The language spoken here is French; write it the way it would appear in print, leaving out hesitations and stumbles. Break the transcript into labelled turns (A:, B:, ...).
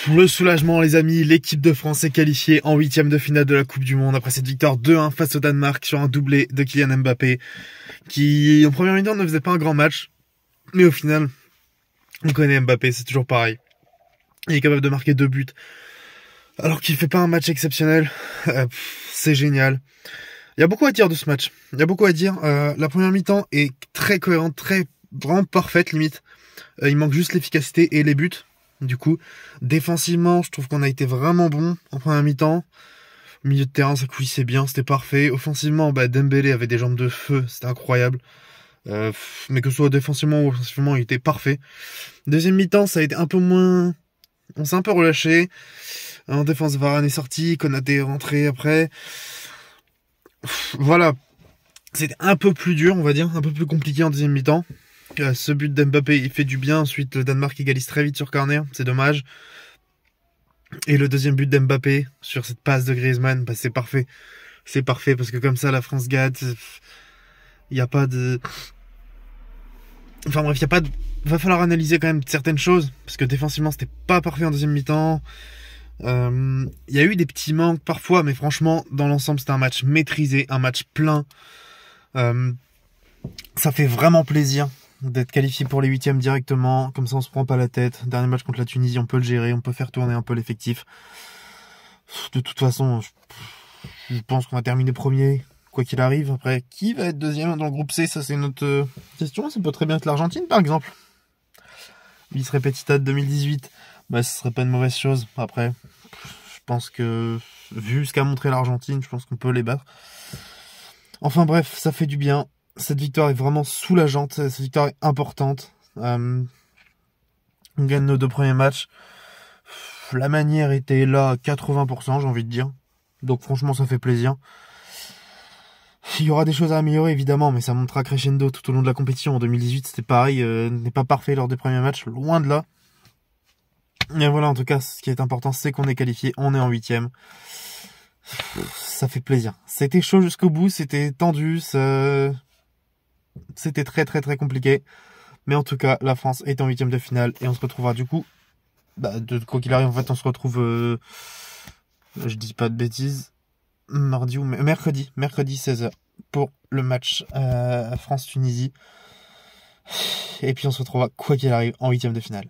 A: Le soulagement, les amis, l'équipe de France est qualifiée en huitième de finale de la Coupe du Monde après cette victoire 2-1 face au Danemark sur un doublé de Kylian Mbappé qui, en première mi-temps, ne faisait pas un grand match. Mais au final, on connaît Mbappé, c'est toujours pareil. Il est capable de marquer 2 buts alors qu'il fait pas un match exceptionnel. C'est génial. Il y a beaucoup à dire de ce match. Il y a beaucoup à dire. La première mi-temps est très cohérente, vraiment parfaite limite. Il manque juste l'efficacité et les buts. Du coup, défensivement, je trouve qu'on a été vraiment bon en première mi-temps. Au milieu de terrain, ça couissait bien, c'était parfait. Offensivement, Dembélé avait des jambes de feu, c'était incroyable. Mais que ce soit défensivement ou offensivement, il était parfait. Deuxième mi-temps, ça a été un peu moins... On s'est un peu relâché. En défense, Varane est sorti, Konaté est rentré après. Voilà. C'était un peu plus dur, on va dire, un peu plus compliqué en deuxième mi-temps. Ce but d'Mbappé, il fait du bien. Ensuite, le Danemark égalise très vite sur corner, c'est dommage. Et le deuxième but d'Mbappé sur cette passe de Griezmann, c'est parfait. C'est parfait parce que comme ça, la France gagne. Il n'y a pas de... Enfin bref, il y a pas de... Va falloir analyser quand même certaines choses parce que défensivement, c'était pas parfait en deuxième mi-temps. Il y a eu des petits manques parfois, mais franchement, dans l'ensemble, c'était un match maîtrisé, un match plein. Ça fait vraiment plaisir d'être qualifié pour les huitièmes directement, comme ça on se prend pas la tête. Dernier match contre la Tunisie, on peut le gérer, on peut faire tourner un peu l'effectif. De toute façon, je pense qu'on va terminer premier, quoi qu'il arrive. Après, qui va être deuxième dans le groupe C, ça c'est une autre question. Ça peut très bien être l'Argentine par exemple. Bis repetita de 2018, ce serait pas une mauvaise chose. Après, je pense que, vu ce qu'a montré l'Argentine, je pense qu'on peut les battre. Enfin bref, ça fait du bien. Cette victoire est vraiment soulageante, cette victoire est importante. On gagne nos 2 premiers matchs. La manière était là à 80%, j'ai envie de dire. Donc franchement, ça fait plaisir. Il y aura des choses à améliorer, évidemment, mais ça montera crescendo tout au long de la compétition. En 2018, c'était pareil, n'est pas parfait lors des premiers matchs, loin de là. Mais voilà, en tout cas, ce qui est important, c'est qu'on est qualifié, on est en huitième. Ça fait plaisir. C'était chaud jusqu'au bout, c'était tendu, c'était très compliqué. Mais en tout cas, la France est en huitième de finale et on se retrouvera du coup. Quoi qu'il arrive, en fait, on se retrouve. Je dis pas de bêtises. Mercredi 16h pour le match France-Tunisie. Et puis on se retrouvera quoi qu'il arrive en huitième de finale.